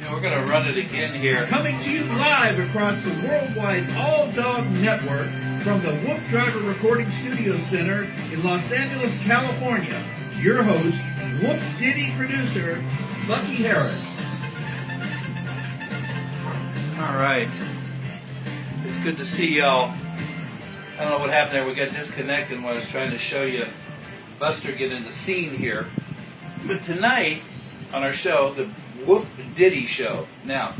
Yeah, we're going to run it again here. Coming to you live across the worldwide all-dog network from the WooF Driver Recording Studio Center in Los Angeles, California. Your host, WooF Ditty producer, Bucky Harris. All right. It's good to see y'all. I don't know what happened there. We got disconnected when I was trying to show you Buster get in the scene here. But tonight on our show, the WooF Ditty show. Now,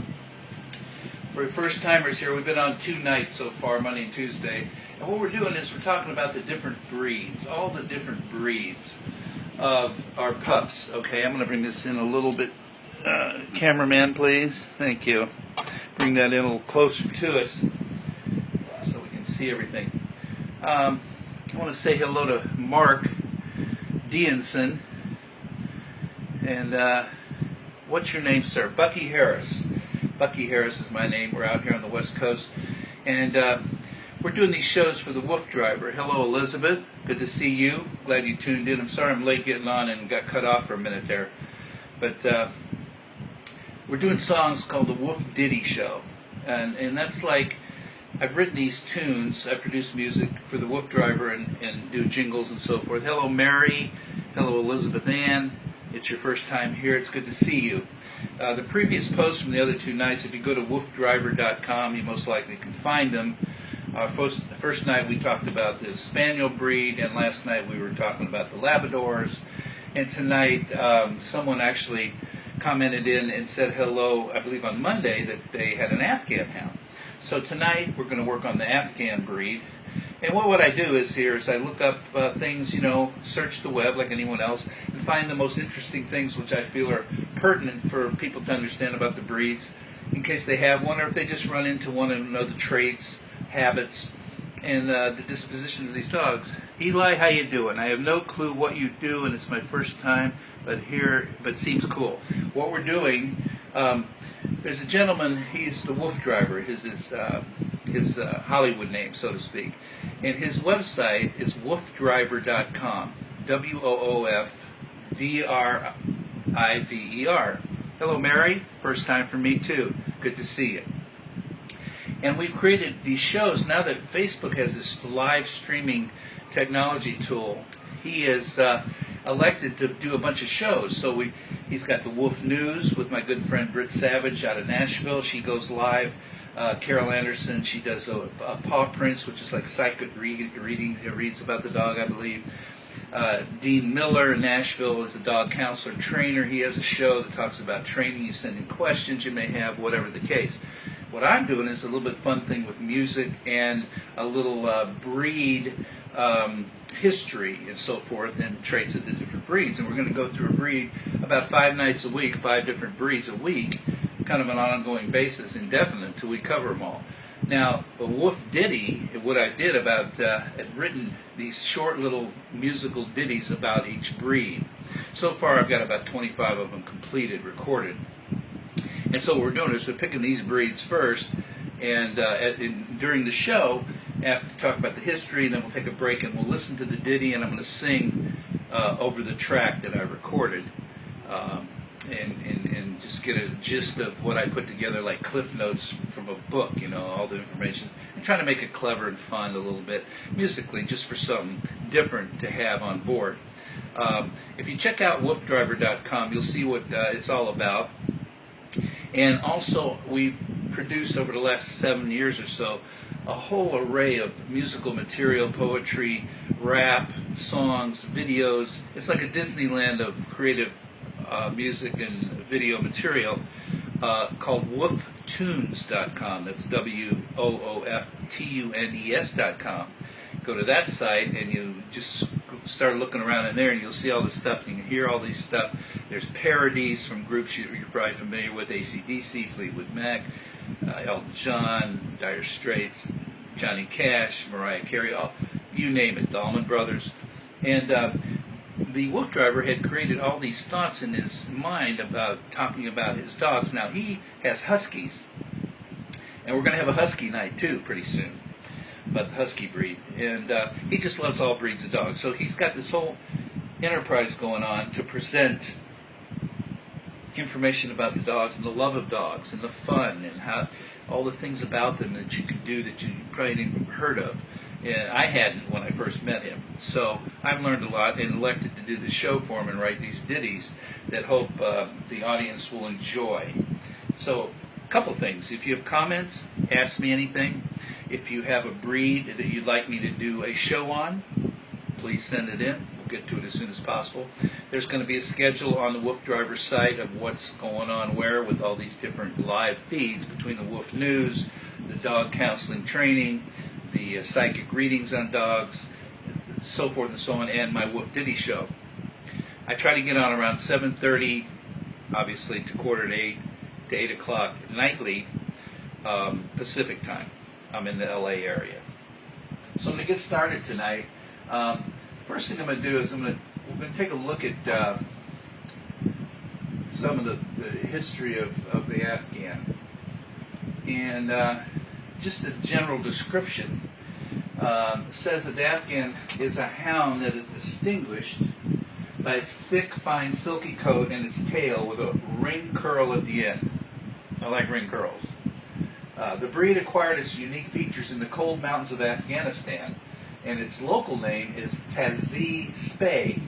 for first timers here, we've been on 2 nights so far, Monday and Tuesday. And what we're doing is we're talking about the different breeds, all the different breeds of our pups. Okay, I'm going to bring this in a little bit. Cameraman, please. Thank you. Bring that in a little closer to us so we can see everything. I want to say hello to Mark Dienson. And what's your name, sir? Bucky Harris. Bucky Harris is my name. We're out here on the West Coast. And we're doing these shows for the WooF Driver. Hello, Elizabeth. Good to see you. Glad you tuned in. I'm sorry I'm late getting on and got cut off for a minute there. But we're doing songs called the WooF Ditty Show. And that's like, I've written these tunes. I produce music for the WooF Driver and do jingles and so forth. Hello, Mary. Hello, Elizabeth Ann. It's your first time here. It's good to see you. The previous posts from the other 2 nights, if you go to woofdriver.com, you most likely can find them. First night we talked about the Spaniel breed, and last night we were talking about the Labradors. And tonight someone actually commented in and said hello, I believe on Monday, that they had an Afghan hound. So tonight we're going to work on the Afghan breed. And what I do is I look up things, search the web like anyone else, and find the most interesting things which I feel are pertinent for people to understand about the breeds, in case they have one, or if they just run into one and know the traits, habits, and the disposition of these dogs. Eli, how you doing? I have no clue what you do, and it's my first time, but it seems cool. What we're doing, there's a gentleman, he's the WooF Driver, his Hollywood name, so to speak. And his website is woofdriver.com. WOOFDRIVER. Hello, Mary. First time for me, too. Good to see you. And we've created these shows. Now that Facebook has this live streaming technology tool, he is elected to do a bunch of shows. So he's got the WooF News with my good friend Britt Savage out of Nashville. She goes live. Carol Anderson, she does a paw prints, which is like psychic reading, reads about the dog, I believe. Dean Miller in Nashville is a dog counselor trainer. He has a show that talks about training. You send in questions you may have, whatever the case. What I'm doing is a little bit fun thing with music and a little breed history and so forth, and traits of the different breeds. And we're going to go through a breed about 5 nights a week, 5 different breeds a week, kind of an ongoing basis, indefinite, until we cover them all. Now, the WooF Ditty, what I did about, I've written these short little musical ditties about each breed. So far, I've got about 25 of them completed, recorded. And so what we're doing is we're picking these breeds first, and during the show, after to talk about the history, then we'll take a break and we'll listen to the ditty, and I'm going to sing over the track that I recorded. And just get a gist of what I put together, like cliff notes from a book, all the information. I'm trying to make it clever and fun a little bit musically, just for something different to have on board. If you check out woofdriver.com, you'll see what it's all about. And also, we've produced over the last 7 years or so a whole array of musical material, poetry, rap, songs, videos. It's like a Disneyland of creative music and video material called wooftunes.com. That's WOOFTUNES.com. Go to that site and you just start looking around in there, and you'll see all this stuff. You can hear all these stuff. There's parodies from groups you're probably familiar with: AC/DC, Fleetwood Mac, Elton John, Dire Straits, Johnny Cash, Mariah Carey, you name it, the Allman Brothers. And the WooF Driver had created all these thoughts in his mind about talking about his dogs. Now, he has huskies, and we're going to have a husky night too pretty soon, about the husky breed. And he just loves all breeds of dogs. So he's got this whole enterprise going on to present information about the dogs and the love of dogs and the fun and how all the things about them that you can do that you probably didn't even heard of. And I hadn't when I first met him. So I've learned a lot and elected to do the show for him and write these ditties that hope the audience will enjoy. So a couple things. If you have comments, ask me anything. If you have a breed that you'd like me to do a show on, please send it in. We'll get to it as soon as possible. There's going to be a schedule on the WooF Driver site of what's going on where with all these different live feeds between the WooF News, the dog counseling training, the psychic readings on dogs, so forth and so on, and my WooF Ditty show. I try to get on around 7:30, obviously to 7:45 to 8 o'clock nightly Pacific time. I'm in the LA area. So I'm going to get started tonight. First thing I'm going to do is we're going to take a look at some of the history of the Afghan. And just a general description says that the Afghan is a hound that is distinguished by its thick, fine, silky coat and its tail with a ring curl at the end. I like ring curls. The breed acquired its unique features in the cold mountains of Afghanistan, and its local name is Tazi Spay.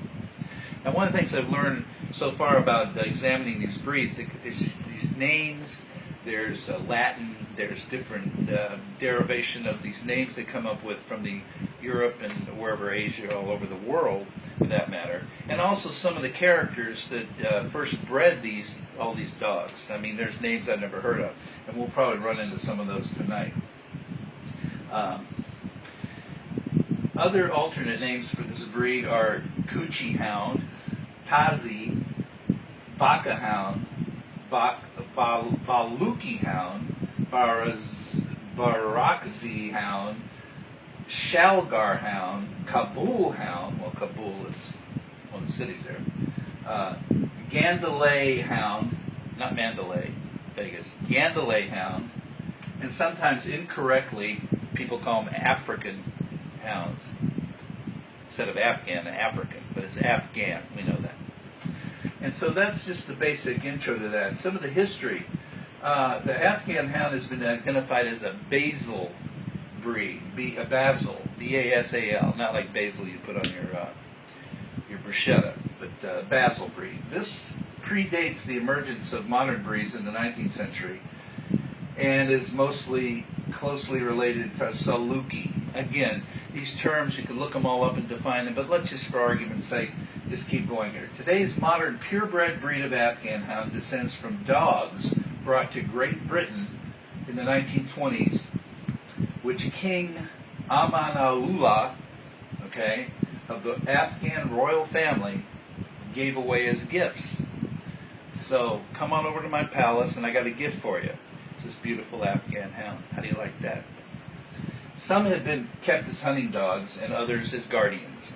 Now, one of the things I've learned so far about examining these breeds, there's just these names, there's Latin, there's different derivation of these names they come up with from the Europe and wherever, Asia, all over the world, for that matter, and also some of the characters that first bred all these dogs. I mean, there's names I've never heard of, and we'll probably run into some of those tonight. Other alternate names for this breed are Coochie Hound, Tazi, Baka Hound, Baluki Hound, Barakzi Hound, Shalgar Hound, Kabul Hound, well, Kabul is one of the cities there, Gandalay Hound, not Mandalay, Vegas, Gandalay Hound, and sometimes incorrectly people call them African hounds. Instead of Afghan, African, but it's Afghan, we know that. And so that's just the basic intro to that. Some of the history. The Afghan hound has been identified as a basal breed, a basal, B-A-S-A-L, not like basil you put on your bruschetta, but basal breed. This predates the emergence of modern breeds in the 19th century and is mostly closely related to Saluki. Again, these terms, you can look them all up and define them, but let's just, for argument's sake, just keep going here. Today's modern purebred breed of Afghan hound descends from dogs brought to Great Britain in the 1920s, which King Amanullah, of the Afghan royal family, gave away as gifts. So come on over to my palace and I got a gift for you. It's this beautiful Afghan hound. How do you like that? Some have been kept as hunting dogs and others as guardians,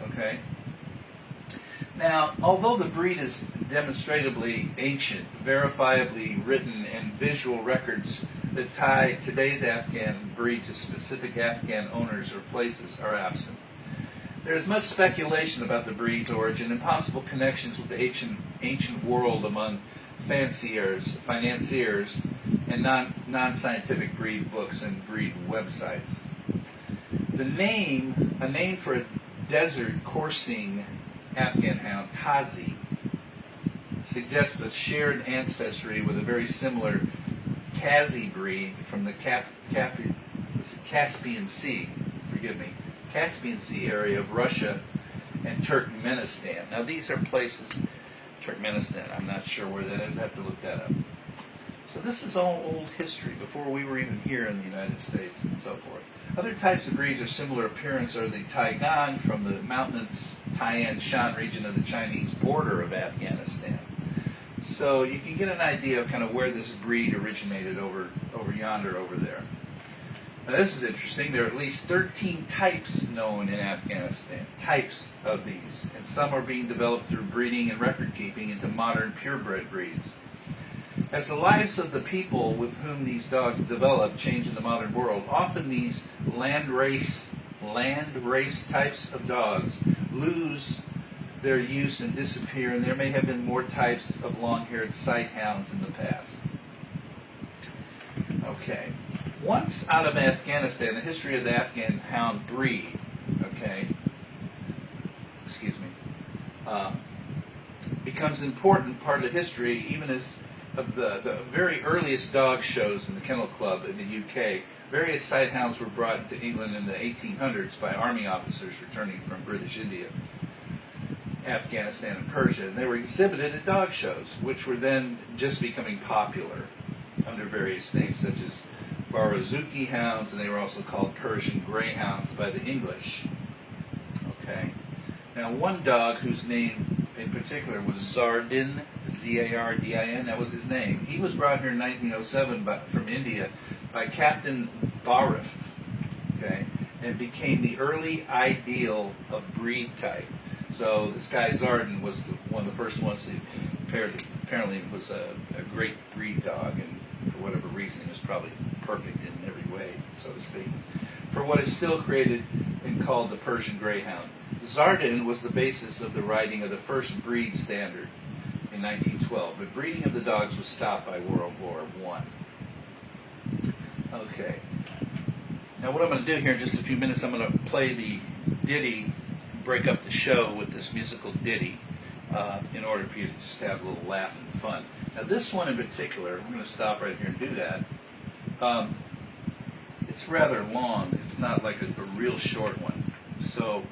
Now, although the breed is demonstrably ancient, verifiably written and visual records that tie today's Afghan breed to specific Afghan owners or places are absent. There is much speculation about the breed's origin and possible connections with the ancient world among financiers, and non-scientific breed books and breed websites. A name for a desert coursing Afghan hound, Tazi, suggests a shared ancestry with a very similar Tazi breed from the Caspian Sea, Caspian Sea area of Russia and Turkmenistan. Now these are places, Turkmenistan, I'm not sure where that is, I have to look that up. So this is all old history, before we were even here in the United States and so forth. Other types of breeds of similar appearance are the Taigan from the mountainous Tian Shan region of the Chinese border of Afghanistan. So you can get an idea of kind of where this breed originated over yonder, over there. Now this is interesting. There are at least 13 types known in Afghanistan, types of these, and some are being developed through breeding and record keeping into modern purebred breeds. As the lives of the people with whom these dogs develop change in the modern world, often these land race types of dogs lose their use and disappear, and there may have been more types of long-haired sight hounds in the past. Okay. Once out of Afghanistan, the history of the Afghan hound breed, okay, becomes an important part of history, even as of the very earliest dog shows in the Kennel Club in the UK. Various sight hounds were brought to England in the 1800s by army officers returning from British India, Afghanistan, and Persia, and they were exhibited at dog shows, which were then just becoming popular under various names, such as Barazuki hounds, and they were also called Persian greyhounds by the English. Okay. Now, one dog whose name in particular was Zardin, Z-A-R-D-I-N, that was his name. He was brought here in 1907 from India by Captain Barif, okay, and became the early ideal of breed type. So this guy Zardin was one of the first ones who apparently was a great breed dog, and for whatever reason, he was probably perfect in every way, so to speak, for what is still created and called the Persian Greyhound. Zardin was the basis of the writing of the first breed standard in 1912, but breeding of the dogs was stopped by World War I. Okay. Now what I'm going to do here in just a few minutes, I'm going to play the ditty, break up the show with this musical ditty, in order for you to just have a little laugh and fun. Now this one in particular, I'm going to stop right here and do that. It's rather long. It's not like a real short one. So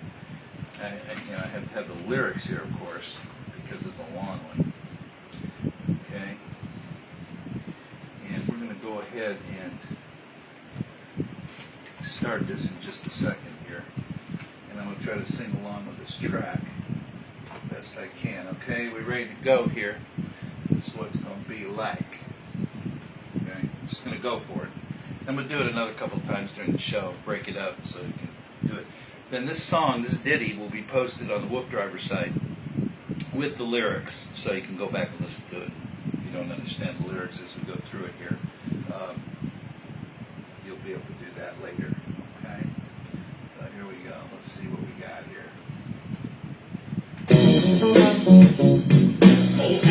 I have to have the lyrics here, of course, because it's a long one. Okay. And we're going to go ahead and start this in just a second here. And I'm going to try to sing along with this track best I can. Okay, we're ready to go here. This is what it's going to be like. Okay, I'm just going to go for it. I'm going to do it another couple of times during the show, break it up so you can do it. Then this song, this ditty, will be posted on the WooF Driver site with the lyrics, so you can go back and listen to it. If you don't understand the lyrics as we go through it here, you'll be able to do that later. Okay? So here we go. Let's see what we got here.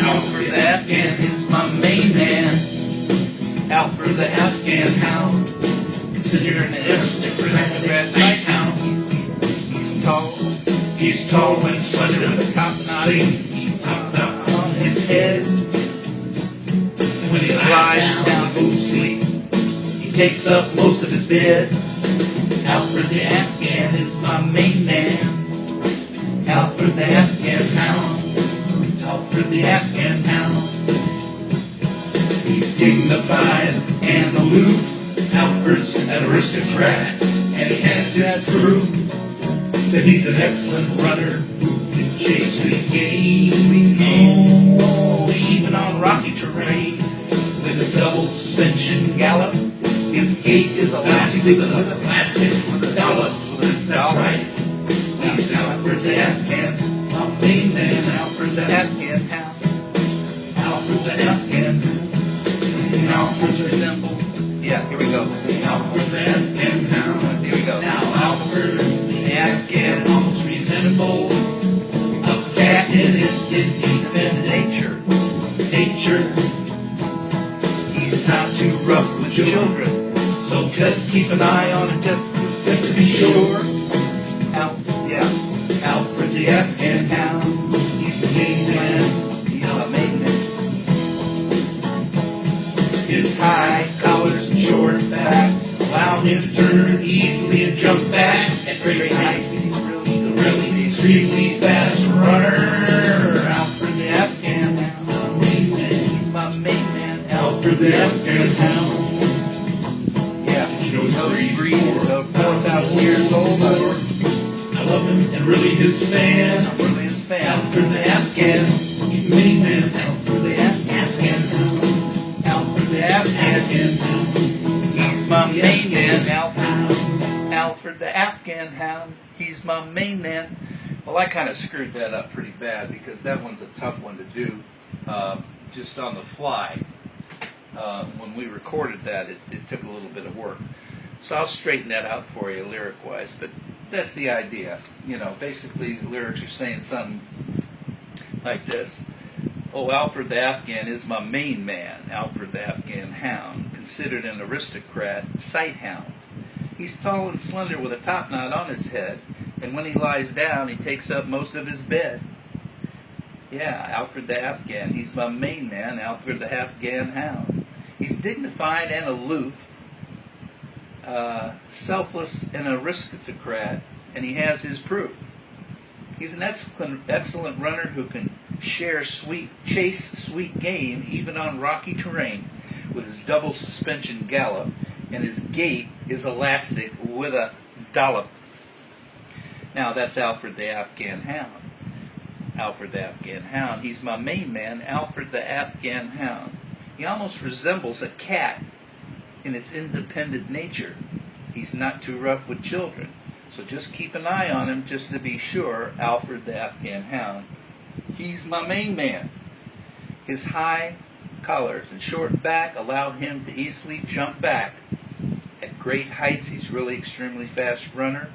Alfred the Afghan is my main man. Alfred the Afghan hound, considered an aristocrat sight hound. He's tall and slender with a top knotty on his head. When he lies down to sleep, he takes up most of his bed. Alfred the Afghan is my main man. Alfred the Afghan hound. Alfred the Afghan hound. He's dignified and aloof. Alfred's an aristocrat, and he has his proof that he's an excellent runner who can chase the game. Oh, even on rocky terrain, with a double suspension gallop, his gait is elastic with a dollop. That's right. He's Alfred the Afghan, my main man, Alfred the Afghan hound. Alfred the Afghan, Alfred's resemble. Yeah, here we go. Alfred the Afghan hound. Here we go. Now Alfred the Afghan, almost resemble a cat in his independent nature. He's not too rough with children, so just keep an eye on him just to be sure. Alfred the Afghan hound, he's the main man, he's a main man. His high collars and short back allow him to turn easily and jump back at very nice. He's a really extremely fast runner. Alfred the Afghan hound, my main man, Alfred the Afghan hound. Yeah, he's 4,000 years old. I love him and really his fan. I'm really his fan. Alfred the Afghan, he's the main man. Alfred the Afghan hound. Alfred the Afghan hound. He's my main man. Alfred the Afghan hound. He's my main man. Well, I kind of screwed that up pretty bad because that one's a tough one to do just on the fly. When we recorded that, it took a little bit of work. So I'll straighten that out for you lyric-wise, but that's the idea. You know, basically the lyrics are saying something like this. Oh, Alfred the Afghan is my main man, Alfred the Afghan Hound, considered an aristocrat sight hound. He's tall and slender with a top knot on his head, and when he lies down, he takes up most of his bed. Yeah, Alfred the Afghan, he's my main man, Alfred the Afghan Hound. He's dignified and aloof, selfless and aristocrat, and he has his proof. He's an excellent runner who can chase sweet game even on rocky terrain with his double suspension gallop, and his gait is elastic with a dollop. Now that's Alfred the Afghan Hound. Alfred the Afghan Hound, he's my main man, Alfred the Afghan Hound. He almost resembles a cat in its independent nature. He's not too rough with children, so just keep an eye on him just to be sure. Alfred the Afghan Hound, he's my main man. His high collars and short back allow him to easily jump back. At great heights, he's really extremely fast runner.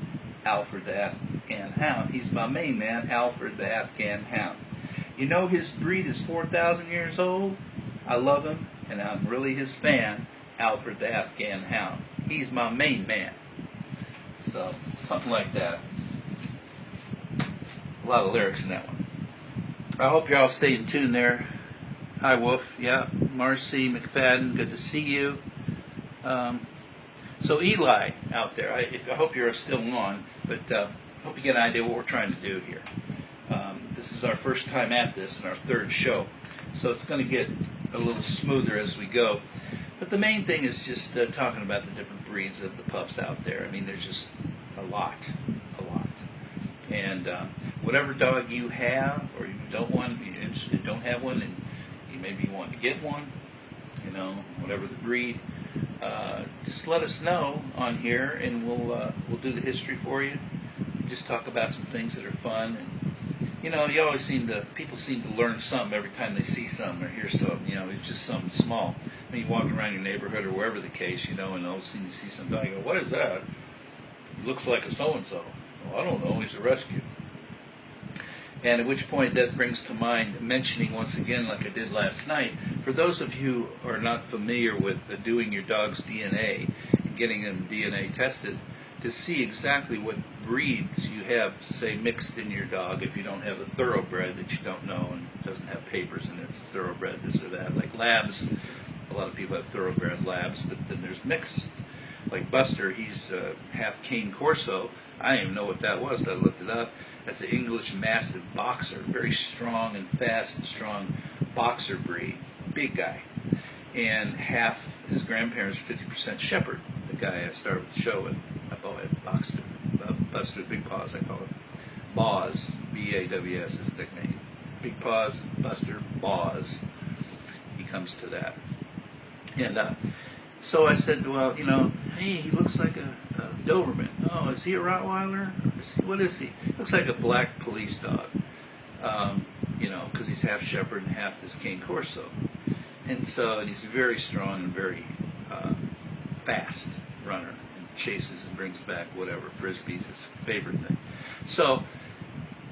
Alfred the Afghan Hound, he's my main man, Alfred the Afghan Hound. You know his breed is 4,000 years old? I love him, and I'm really his fan, Alfred the Afghan Hound. He's my main man. So, something like that. A lot of lyrics in that one. I hope you're all staying tuned there. Hi, Wolf. Yeah, Marcy McFadden, good to see you. So Eli out there, I hope you're still on, but hope you get an idea what we're trying to do here. This is our first time at this and our third show, so it's going to get a little smoother as we go. But the main thing is just talking about the different breeds of the pups out there. I mean, there's just a lot. And whatever dog you have, or you don't have one, and you maybe want to get one, you know, whatever the breed, just let us know on here, and we'll do the history for you. Just talk about some things that are fun, and you know, people seem to learn something every time they see something or hear something. You know, it's just something small. I mean, you walk around your neighborhood or wherever the case, you know, and all of a sudden you see some guy, you go, "What is that? He looks like a so-and-so." Well, I don't know. He's a rescue. And at which point that brings to mind mentioning once again, like I did last night, for those of you who are not familiar with doing your dog's DNA and getting them DNA tested, to see exactly what breeds you have, say, mixed in your dog, if you don't have a thoroughbred that you don't know and doesn't have papers in it, it's thoroughbred, this or that. Like labs, a lot of people have thoroughbred labs, but then there's mixed. Like Buster, he's half Cane Corso. I didn't even know what that was. I looked it up. That's an English Mastiff boxer, very strong and fast and strong boxer breed, big guy. And half his grandparents are 50% Shepherd. The guy I started the show with, Buster Big Paws, I call it. Boz, B-A-W-S is his nickname. Big Paws, Buster, Boz. He comes to that. And so I said, well, you know, hey, he looks like a Doberman. Oh, is he a Rottweiler? What is he? Looks like a black police dog. You know, because he's half Shepherd and half this Cane Corso. And he's very strong and very fast runner, and chases and brings back whatever, frisbees, his favorite thing. So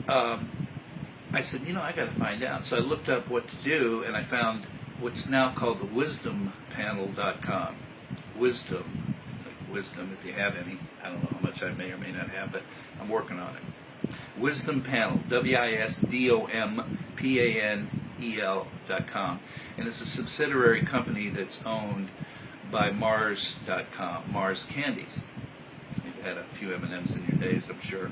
I said, you know, I got to find out. So I looked up what to do, and I found what's now called the wisdompanel.com. Wisdom, like wisdom if you have any. I don't know how much I may or may not have, but I'm working on it. Wisdom Panel, WISDOMPANEL.com. And it's a subsidiary company that's owned by Mars.com, Mars Candies. You've had a few M&Ms in your days, I'm sure.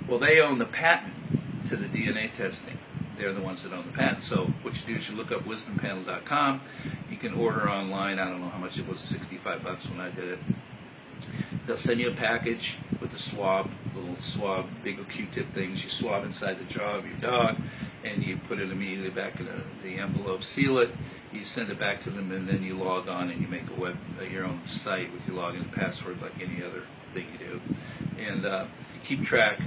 Well, they own the patent to the DNA testing. They're the ones that own the patent. So what you do is you look up wisdompanel.com. You can order online. I don't know how much it was, $65 when I did it. They'll send you a package with a swab, little swab, big Q-tip things. You swab inside the jaw of your dog, and you put it immediately back in the envelope, seal it. You send it back to them, and then you log on and you make your own site with your login and password like any other thing you do. And keep track.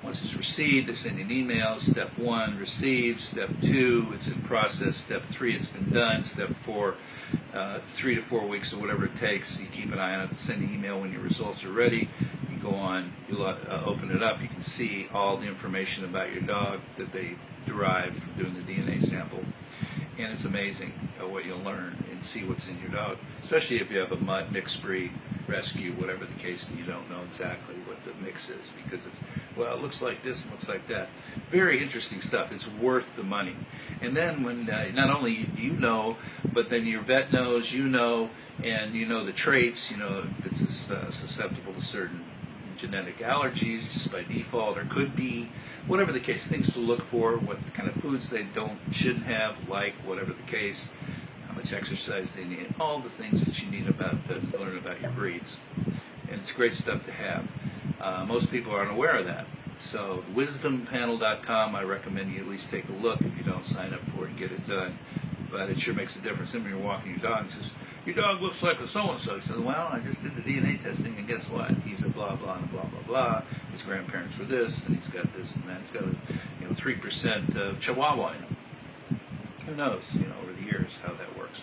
Once it's received, they send you an email. Step 1, received. Step 2, it's in process. Step 3, it's been done. Step 4, 3 to 4 weeks or whatever it takes. You keep an eye on it. Send an email when your results are ready. You go on, you open it up, you can see all the information about your dog that they derived from doing the DNA sample. And it's amazing what you'll learn and see what's in your dog, especially if you have a mutt, mixed breed, rescue, whatever the case, and you don't know exactly what the mix is, because it's, well, it looks like this and looks like that. Very interesting stuff. It's worth the money. And then when not only you know, but then your vet knows, you know, and you know the traits, you know if it's susceptible to certain genetic allergies just by default, or could be, whatever the case, things to look for, what kind of foods they shouldn't have, like, whatever the case, how much exercise they need, all the things that you need to learn about your breeds. And it's great stuff to have. Most people aren't aware of that. So wisdompanel.com, I recommend you at least take a look. If you don't, sign up for it and get it done. But it sure makes a difference. Then when you're walking your dog, it says, your dog looks like a so-and-so. He says, well, I just did the DNA testing, and guess what? He's a blah, blah, and blah, blah, blah. His grandparents were this, and he's got this and that. He's got a 3% Chihuahua in him. Who knows, over the years how that works.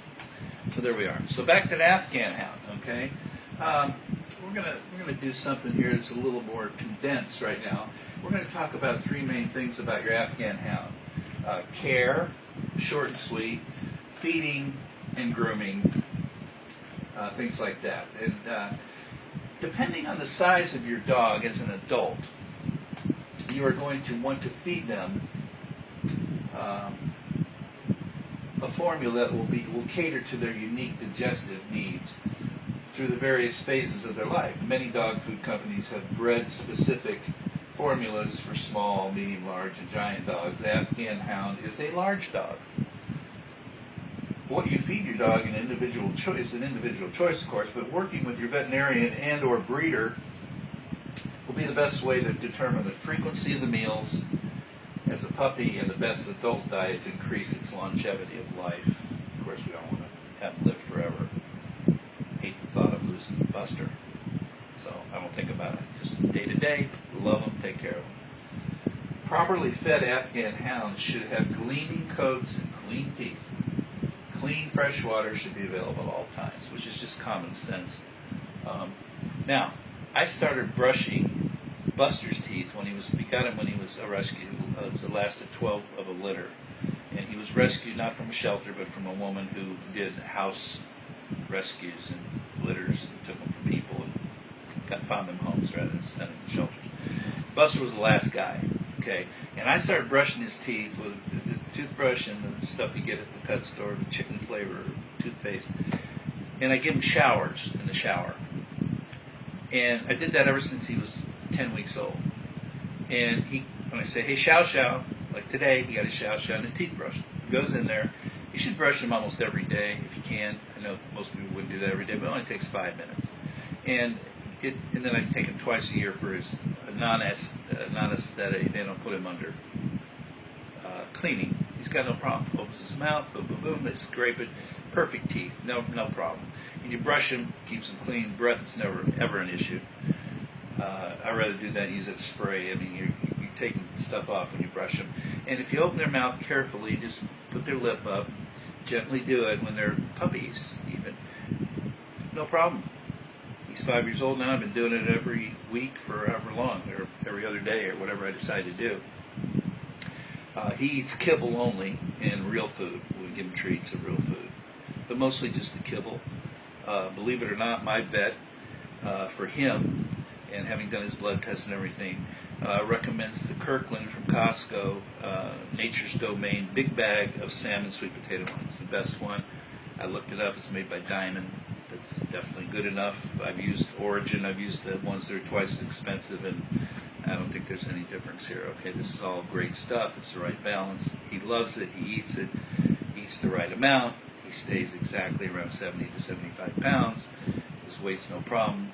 So there we are. So back to the Afghan Hound, okay? We're gonna do something here that's a little more condensed right now. We're going to talk about three main things about your Afghan Hound. Care, short and sweet, feeding, and grooming, things like that. And depending on the size of your dog as an adult, you are going to want to feed them a formula that will cater to their unique digestive needs through the various phases of their life. Many dog food companies have bred-specific formulas for small, medium, large, and giant dogs. The Afghan Hound is a large dog. What you feed your dog an individual choice, of course, but working with your veterinarian and or breeder will be the best way to determine the frequency of the meals as a puppy and the best adult diet to increase its longevity of life. Of course, we don't want to have them live forever. Hate the thought of losing Buster. So I don't think about it. Just day to day, love them, take care of them. Properly fed Afghan Hounds should have gleaming coats and clean teeth. Clean, fresh water should be available at all times, which is just common sense. Now, I started brushing Buster's teeth when we got him when he was a rescue. It was the last of 12 of a litter. And he was rescued not from a shelter, but from a woman who did house rescues and litters and took them from people and found them homes rather than sending them to shelters. Buster was the last guy, okay? And I started brushing his teeth with the toothbrush and the stuff you get at the pet store, the chicken flavor toothpaste. And I give him showers in the shower. And I did that ever since he was 10 weeks old. And when I say, hey, chow, like today, he got his chow and his teeth brushed. He goes in there. You should brush him almost every day if you can. I know most people wouldn't do that every day, but it only takes 5 minutes. And then I take him twice a year for his non-aesthetic. They don't put him under cleaning. He's got no problem. Opens his mouth, boom, boom, boom. It's great, but perfect teeth, no problem. And you brush him, keeps him clean. Breath is never ever an issue. I'd rather do that. Use that spray. I mean, you're taking stuff off when you brush them. And if you open their mouth carefully, just put their lip up. Gently do it when they're puppies, even. No problem. He's 5 years old now. I've been doing it every week for however long, or every other day, or whatever I decide to do. He eats kibble only and real food. We give him treats of real food, but mostly just the kibble. Believe it or not, my vet, for him, and having done his blood tests and everything, recommends the Kirkland from Costco, Nature's Domain, big bag of salmon sweet potato one. It's the best one. I looked it up. It's made by Diamond. That's definitely good enough. I've used Origin. I've used the ones that are twice as expensive, and I don't think there's any difference here. Okay, this is all great stuff. It's the right balance. He loves it. He eats it. He eats the right amount. He stays exactly around 70 to 75 pounds. His weight's no problem.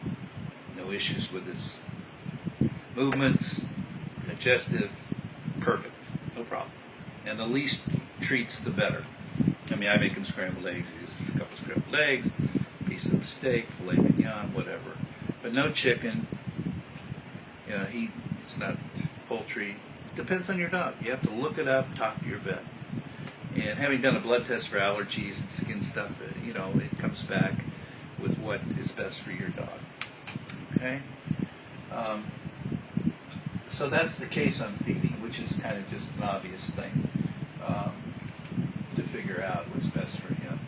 No issues with his movements, digestive, perfect, no problem. And the least treats, the better. I mean, I make him scrambled eggs. He eats a couple scrambled eggs, piece of steak, filet mignon, whatever. But no chicken. It's not poultry. It depends on your dog. You have to look it up, talk to your vet. And having done a blood test for allergies and skin stuff, it comes back with what is best for your dog. Okay? So that's the case on feeding, which is kind of just an obvious thing to figure out what's best for him.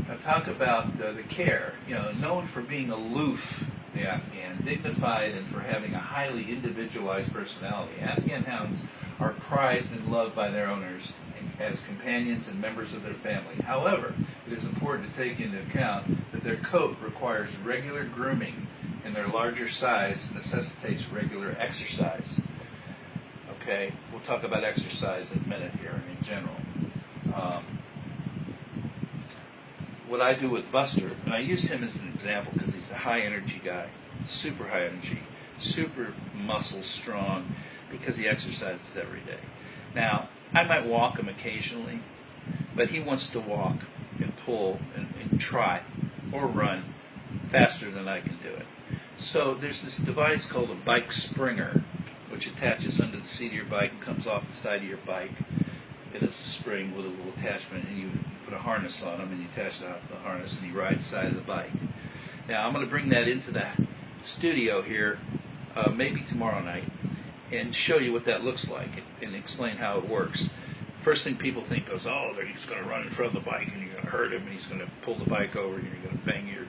Now talk about the care. Known for being aloof, the Afghan, dignified, and for having a highly individualized personality. Afghan hounds are prized and loved by their owners as companions and members of their family. However, it is important to take into account that their coat requires regular grooming, and their larger size necessitates regular exercise. Okay, we'll talk about exercise in a minute here in general. What I do with Buster, and I use him as an example because he's a high energy guy, super high energy, super muscle strong, because he exercises every day. Now, I might walk him occasionally, but he wants to walk and pull and trot or run faster than I can do it. So there's this device called a bike springer, which attaches under the seat of your bike and comes off the side of your bike. And it's a spring with a little attachment, and you put a harness on him, and you attach the harness, and he rides the side of the bike. Now, I'm going to bring that into the studio here, maybe tomorrow night, and show you what that looks like and explain how it works. First thing people think is, oh, he's going to run in front of the bike, and you're going to hurt him, and he's going to pull the bike over, and you're going to bang your,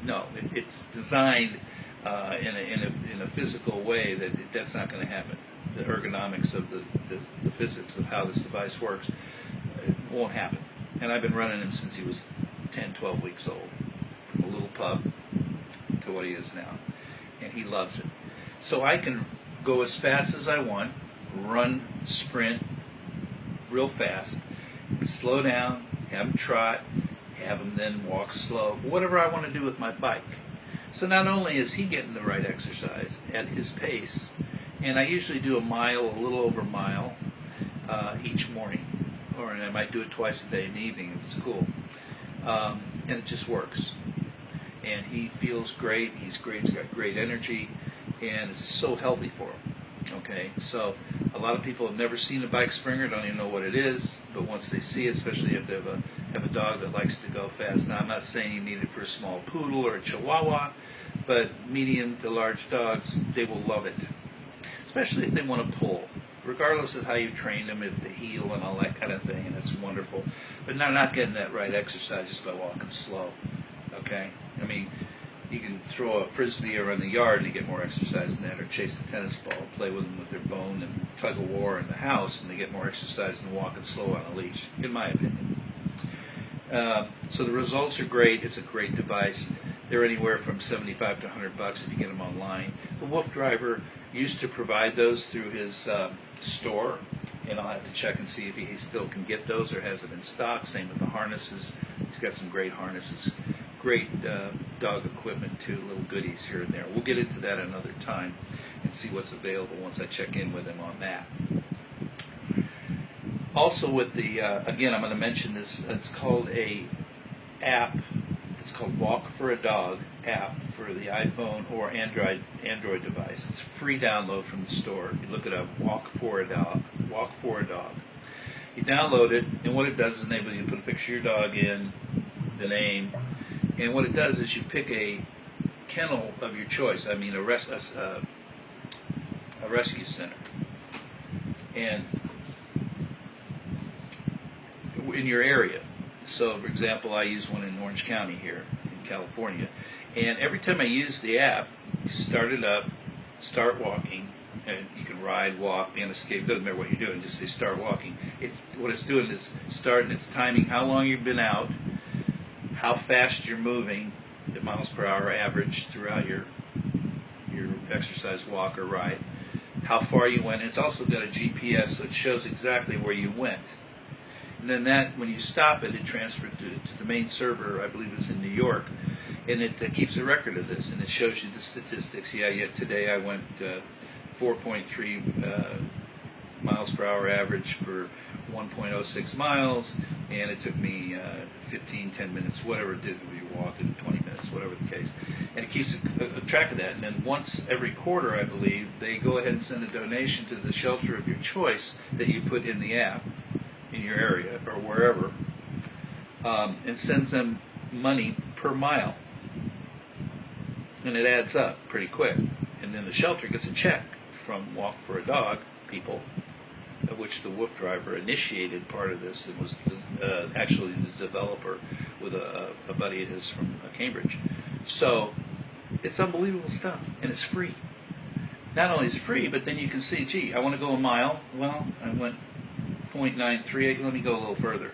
No, it's designed in a physical way that's not going to happen. The ergonomics of the physics of how this device works, it won't happen. And I've been running him since he was 10, 12 weeks old, from a little pup to what he is now. And he loves it. So I can go as fast as I want, run, sprint real fast, slow down, have him trot, have him then walk slow, whatever I want to do with my bike. So not only is he getting the right exercise at his pace, and I usually do a little over a mile each morning, or I might do it twice a day in the evening if it's cool, and it just works. And he feels great, he's got great energy, and it's so healthy for him. Okay, so a lot of people have never seen a bike springer, don't even know what it is, but once they see it, especially if they have a dog that likes to go fast. Now, I'm not saying you need it for a small poodle or a chihuahua, but medium to large dogs, they will love it, especially if they want to pull, regardless of how you train them, if the heel and all that kind of thing, and it's wonderful. But they're not getting that right exercise just by walking slow, okay? I mean, you can throw a frisbee around the yard and you get more exercise than that, or chase a tennis ball, play with them with their bone and tug of war in the house, and they get more exercise than walking slow on a leash, in my opinion. So the results are great. It's a great device. They're anywhere from $75 to $100 if you get them online. The WooF driver used to provide those through his store, and I'll have to check and see if he still can get those or has them in stock. Same with the harnesses. He's got some great harnesses. Great dog equipment too, little goodies here and there. We'll get into that another time and see what's available once I check in with him on that. Also with the, again, I'm going to mention this, it's called a app. It's called Walk for a Dog app for the iPhone or Android device. It's a free download from the store. You look it up, Walk for a Dog. Walk for a Dog. You download it, and what it does is enable you to put a picture of your dog in, the name, and what it does is you pick a kennel of your choice. I mean, a rescue center, and in your area. So, for example, I use one in Orange County here in California, and every time I use the app, you start it up, start walking, and you can ride, walk, be on a skate. Doesn't matter what you're doing. Just say start walking. What it's doing is starting. It's timing how long you've been out, how fast you're moving, the miles per hour average throughout your exercise, walk, or ride, how far you went. It's also got a GPS, so it shows exactly where you went. And then that, when you stop it, it transfers to the main server, I believe it's in New York, and it keeps a record of this, and it shows you the statistics. Yeah, today I went 4.3 miles per hour average for 1.06 miles, and it took me 10 minutes, whatever it did, we were walking 20 minutes, whatever the case. And it keeps a track of that. And then once every quarter, I believe, they go ahead and send a donation to the shelter of your choice that you put in the app, in your area, or wherever, and sends them money per mile. and it adds up pretty quick. And then the shelter gets a check from Walk for a Dog people, of which the WooF driver initiated part of this and was actually the developer with a buddy of his from Cambridge. So it's unbelievable stuff, and it's free. Not only is it free, but then you can see, gee, I want to go a mile. Well, I went 0.938. Let me go a little further.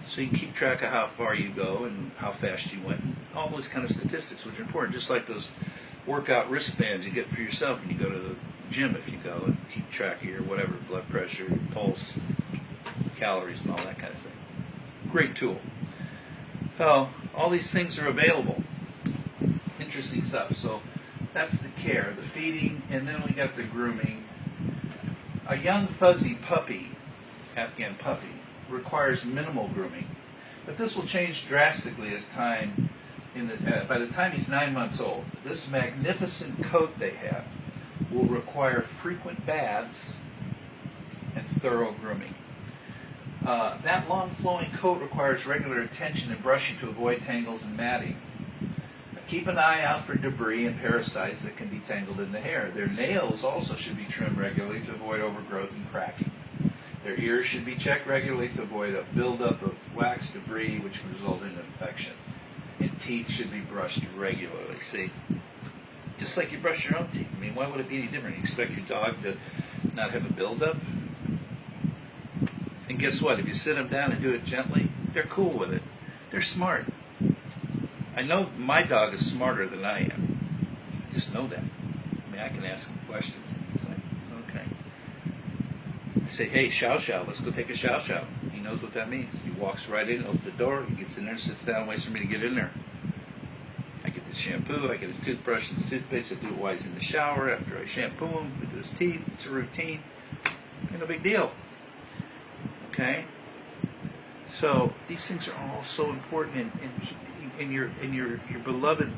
So you can keep track of how far you go and how fast you went, and all those kind of statistics, which are important, just like those workout wristbands you get for yourself when you go to the gym, if you go and keep track of your whatever, blood pressure, pulse, calories, and all that kind of thing. Great tool. So all these things are available. Interesting stuff. So that's the care, the feeding, and then we got the grooming. A young fuzzy puppy, Afghan puppy, requires minimal grooming, but this will change drastically as time. By the time he's 9 months old, this magnificent coat they have will require frequent baths and thorough grooming. That long flowing coat requires regular attention and brushing to avoid tangles and matting. Keep an eye out for debris and parasites that can be tangled in the hair. Their nails also should be trimmed regularly to avoid overgrowth and cracking. Their ears should be checked regularly to avoid a buildup of wax debris which can result in infection. And teeth should be brushed regularly. See, just like you brush your own teeth. I mean, why would it be any different? You expect your dog to not have a buildup? And guess what? If you sit them down and do it gently, they're cool with it. They're smart. I know my dog is smarter than I am. I just know that. I mean, I can ask him questions, and he's like, okay. I say, hey, chow chow, let's go take a chow chow. He knows what that means. He walks right in, opens the door, he gets in there, sits down, waits for me to get in there. I get the shampoo, I get his toothbrush and his toothpaste. I do it while he's in the shower. After I shampoo him, we do his teeth. It's a routine. No big deal. Okay? So these things are all so important, and your beloved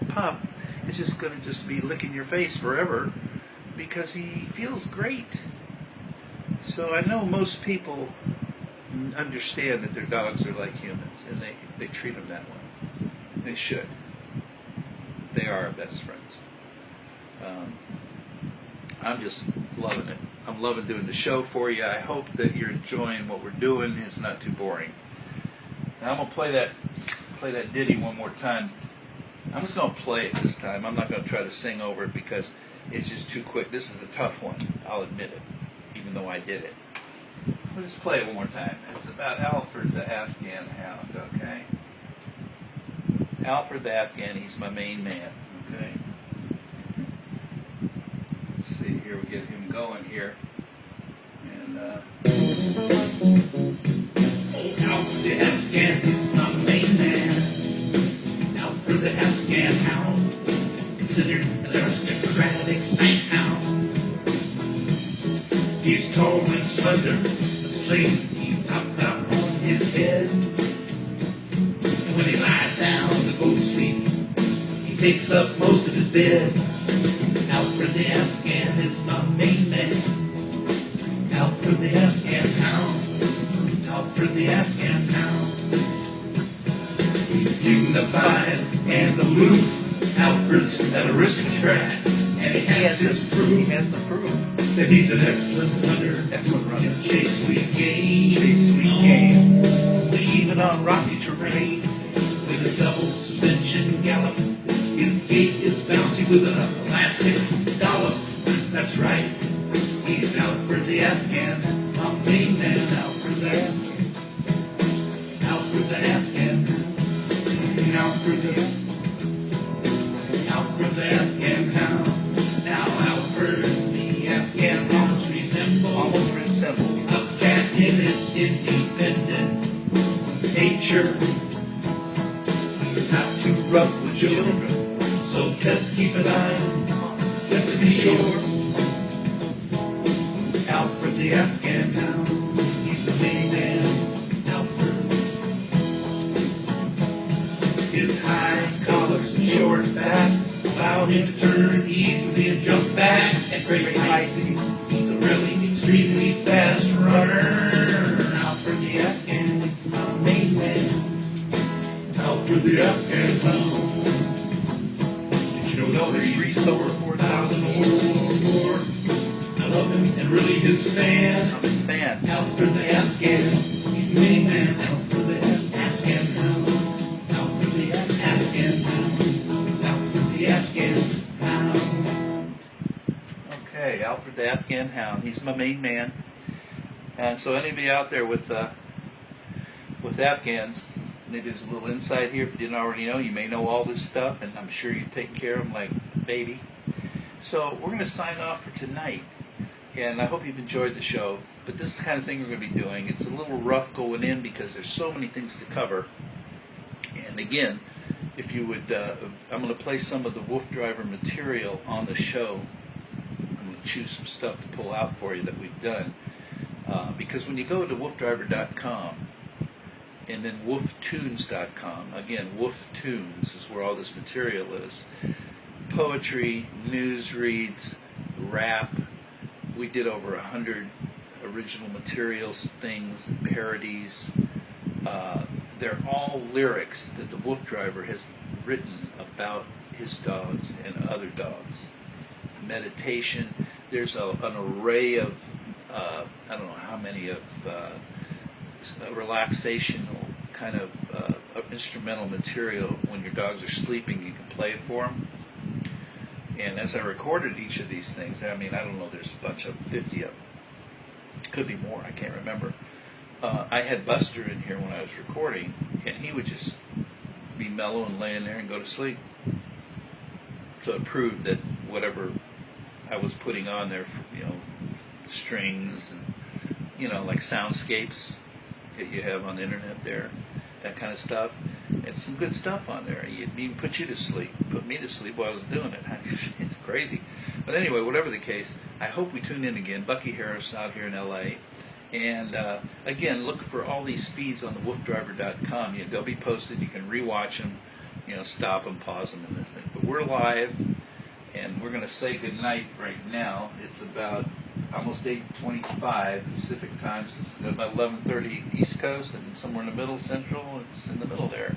pup is just going to just be licking your face forever because he feels great. So I know most people understand that their dogs are like humans, and they treat them that way. They should. They are our best friends. I'm just loving it. I'm loving doing the show for you. I hope that you're enjoying what we're doing. It's not too boring. Now I'm gonna play that ditty one more time. I'm just gonna play it this time. I'm not gonna try to sing over it because it's just too quick. This is a tough one. I'll admit it, even though I did it. We'll just play it one more time. It's about Alfred the Afghan Hound. Okay. Alfred the Afghan. He's my main man. Okay. Let's see here. We get him going here. And Alfred the Afghan is my main man. Alfred the Afghan Hound, considered an aristocratic saint hound. He's tall and slender, a slave he popped out on his head. And when he lies down to go to sleep, he takes up most of his bed. Alfred the Afghan is my main man. Alfred the Afghan Hound. Alfred the Afghan Hound. He's dignified and aloof. Alfred's an aristocrat, and he has his proof. he has the proof. That he's an excellent hunter. Excellent runner. Can chase sweet game. Big sweet game. Even on rocky terrain. With his double suspension gallop. His gait is bouncy with an elastic dollop. That's right. He's Alfred the Afghan. My main man, Alfred the Afghan. Alfred the Afghan. Alfred the Afghan. Alfred the Afghan Hound. Now Alfred the Afghan almost resembles a cat in its independent nature. He's not too rough with children, so just keep an eye on, just to be sure. Alfred the Afghan Hound, he's the main man, Alfred. His high collar's short back allowed him to turn easily and jump back at great heights. He's a really extremely fast runner. Alfred the Afghan is my main man. Alfred the Afghan Hound. Did you know his fan. I'm his fan. Alfred the Afghan, main man. Alfred the Afghan Hound. Alfred the Afghan Hound. Alfred the Afghan Hound. Okay, Alfred the Afghan Hound. He's my main man. And so anybody out there with Afghans, maybe there's a little insight here. If you didn't already know, you may know all this stuff, and I'm sure you're taking care of them like a baby. So we're going to sign off for tonight, and I hope you've enjoyed the show. But this is the kind of thing we're going to be doing. It's a little rough going in because there's so many things to cover. And again, if you would, I'm going to play some of the Wolf Driver material on the show. I'm going to choose some stuff to pull out for you that we've done. Because when you go to woofdriver.com and then wooftunes.com, again, Woof Tunes is where all this material is. Poetry, news reads, rap. We did over 100 original materials, things, parodies. They're all lyrics that the Wolf Driver has written about his dogs and other dogs. Meditation. There's an array of I don't know how many of relaxational kind of instrumental material. When your dogs are sleeping, you can play it for them. And as I recorded each of these things, I mean, I don't know, there's a bunch of 50 of them. Could be more, I can't remember. I had Buster in here when I was recording, and he would just be mellow and lay in there and go to sleep. So it proved that whatever I was putting on there, strings and, like soundscapes that you have on the internet there, that kind of stuff. It's some good stuff on there. It even put you to sleep, put me to sleep while I was doing it. It's crazy. But anyway, whatever the case, I hope we tune in again. Bucky Harris out here in LA. And again, look for all these feeds on the woofdriver.com. They'll be posted. You can rewatch them, stop them, pause them, and this thing. But we're live, and we're going to say goodnight right now. It's about almost 8:25 Pacific time. So it's about 11:30 East Coast, and somewhere in the middle, Central. It's in the middle there.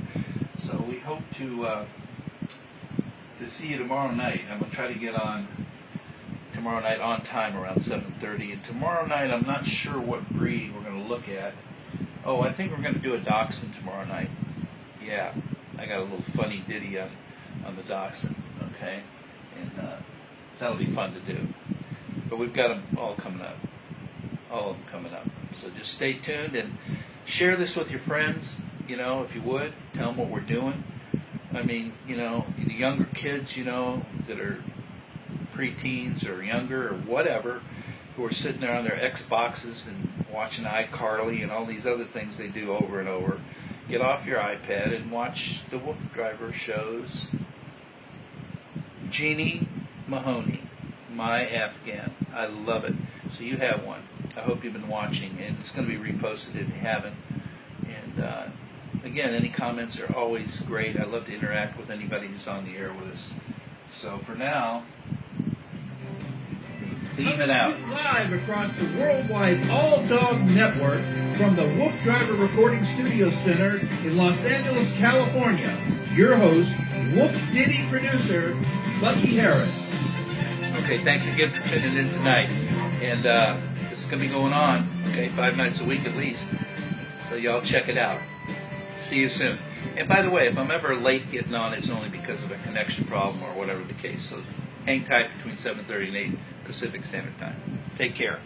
So we hope to see you tomorrow night. I'm going to try to get on tomorrow night on time around 7:30. And tomorrow night, I'm not sure what breed we're going to look at. Oh, I think we're going to do a dachshund tomorrow night. Yeah, I got a little funny ditty on the dachshund. Okay, and that'll be fun to do. But we've got them all coming up. All of them coming up. So just stay tuned and share this with your friends, if you would. Tell them what we're doing. I mean, the younger kids, that are preteens or younger or whatever, who are sitting there on their Xboxes and watching iCarly and all these other things they do over and over. Get off your iPad and watch the Wolf Driver shows. Jeannie Mahoney, my Afghan. I love it. So you have one. I hope you've been watching, and it's going to be reposted if you haven't. And again, any comments are always great. I love to interact with anybody who's on the air with us. So for now, theme it out. Live across the worldwide all-dog network from the Wolf Driver Recording Studio Center in Los Angeles, California. Your host, Wolf Ditty producer, Bucky Harris. Okay, thanks again for tuning in tonight. And this is going to be going on, 5 nights a week at least. So y'all check it out. See you soon. And by the way, if I'm ever late getting on, it's only because of a connection problem or whatever the case. So hang tight between 7:30 and 8 Pacific Standard Time. Take care.